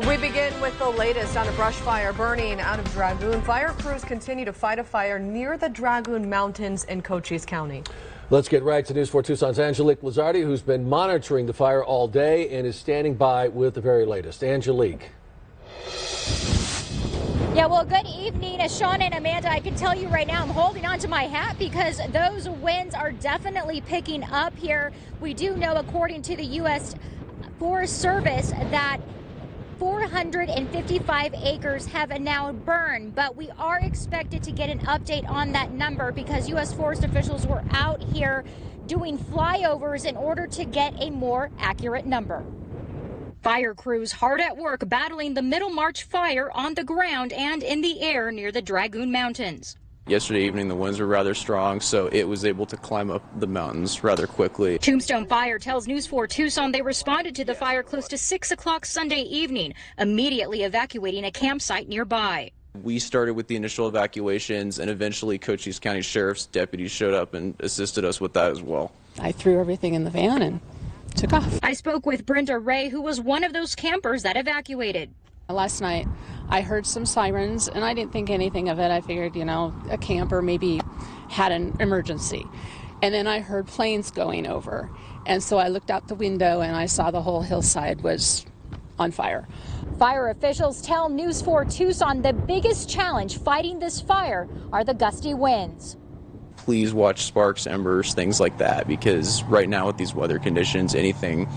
We begin with the latest on a brush fire burning out of Dragoon. Fire crews continue to fight a fire near the Dragoon Mountains in Cochise County. Let's get right to News 4 Tucson's Angelique Lazardi, who's been monitoring the fire all day and is standing by with the very latest. Angelique. Yeah, well, good evening, Sean and Amanda. I can tell you right now, I'm holding on to my hat because those winds are definitely picking up here. We do know, according to the U.S. Forest Service, that 455 acres have now burned, but we are expected to get an update on that number because U.S. Forest officials were out here doing flyovers in order to get a more accurate number. Fire crews hard at work battling the Middlemarch fire on the ground and in the air near the Dragoon Mountains. Yesterday evening, the winds were rather strong, so it was able to climb up the mountains rather quickly. Tombstone Fire tells News 4 Tucson they responded to the fire close to 6 o'clock Sunday evening, immediately evacuating a campsite nearby. We started with the initial evacuations, and eventually Cochise County Sheriff's deputies showed up and assisted us with that as well. I threw everything in the van and took off. I spoke with Brenda Ray, who was one of those campers that evacuated. Last night, I heard some sirens, and I didn't think anything of it. I figured, a camper maybe had an emergency. And then I heard planes going over. And so I looked out the window, and I saw the whole hillside was on fire. Fire officials tell News 4 Tucson the biggest challenge fighting this fire are the gusty winds. Please watch sparks, embers, things like that, because right now with these weather conditions, anything,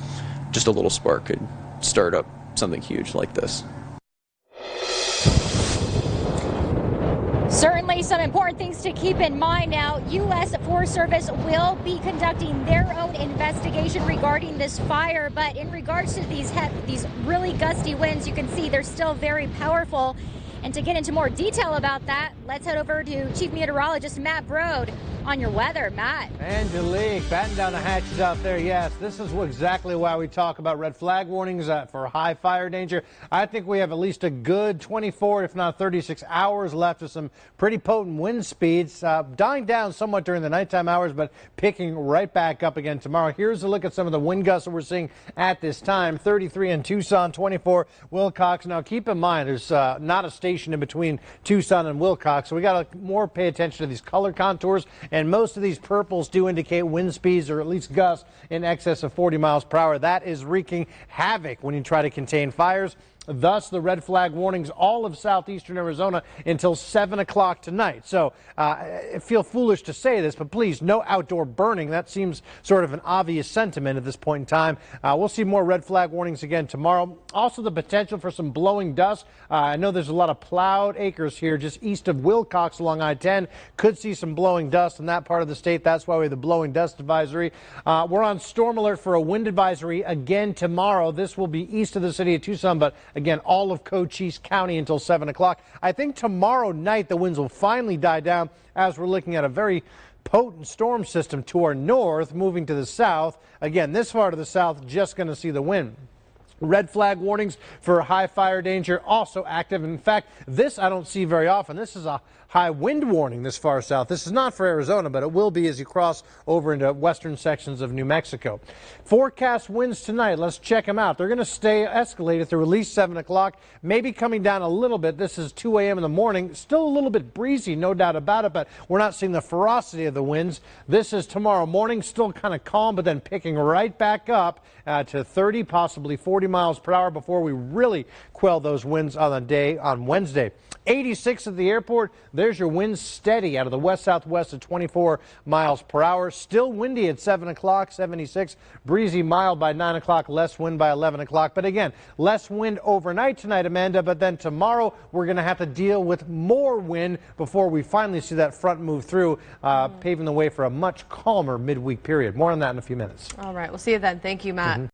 just a little spark could start up something huge like this. Certainly some important things to keep in mind now. U.S. Forest Service will be conducting their own investigation regarding this fire, but in regards to these really gusty winds, you can see they're still very powerful. And to get into more detail about that, let's head over to Chief Meteorologist Matt Brode on your weather. Matt. Angelique, batten down the hatches out there. Yes, this is exactly why we talk about red flag warnings for high fire danger. I think we have at least a good 24, if not 36 hours left of some pretty potent wind speeds, dying down somewhat during the nighttime hours, but picking right back up again tomorrow. Here's a look at some of the wind gusts that we're seeing at this time. 33 in Tucson, 24 Wilcox. Now, keep in mind, there's not a station in between Tucson and Wilcox, so we got to more pay attention to these color contours, and most of these purples do indicate wind speeds or at least gusts in excess of 40 miles per hour. That is wreaking havoc when you try to contain fires. Thus, the red flag warnings all of southeastern Arizona until 7 o'clock tonight. So I feel foolish to say this, but please, no outdoor burning. That seems sort of an obvious sentiment at this point in time. We'll see more red flag warnings again tomorrow. Also, the potential for some blowing dust. I know there's a lot of plowed acres here just east of Wilcox along I-10. Could see some blowing dust in that part of the state. That's why we have the blowing dust advisory. We're on storm alert for a wind advisory again tomorrow. This will be east of the city of Tucson, but again, all of Cochise County until 7 o'clock. I think tomorrow night the winds will finally die down as we're looking at a very potent storm system to our north moving to the south. Again, this part of the south just going to see the wind. Red flag warnings for high fire danger also active. In fact, this I don't see very often. This is a high wind warning this far south. This is not for Arizona, but it will be as you cross over into western sections of New Mexico. Forecast winds tonight. Let's check them out. They're going to stay escalated through at least 7 o'clock, maybe coming down a little bit. This is 2 a.m. in the morning. Still a little bit breezy, no doubt about it, but we're not seeing the ferocity of the winds. This is tomorrow morning, still kind of calm, but then picking right back up to 30, possibly 40 miles per hour before we really quell those winds on the day on Wednesday. 86 at the airport. There's your winds steady out of the west-southwest at 24 miles per hour. Still windy at 7 o'clock, 76. Breezy, mild by 9 o'clock, less wind by 11 o'clock. But again, less wind overnight tonight, Amanda, but then tomorrow we're going to have to deal with more wind before we finally see that front move through, paving the way for a much calmer midweek period. More on that in a few minutes. All right, we'll see you then. Thank you, Matt.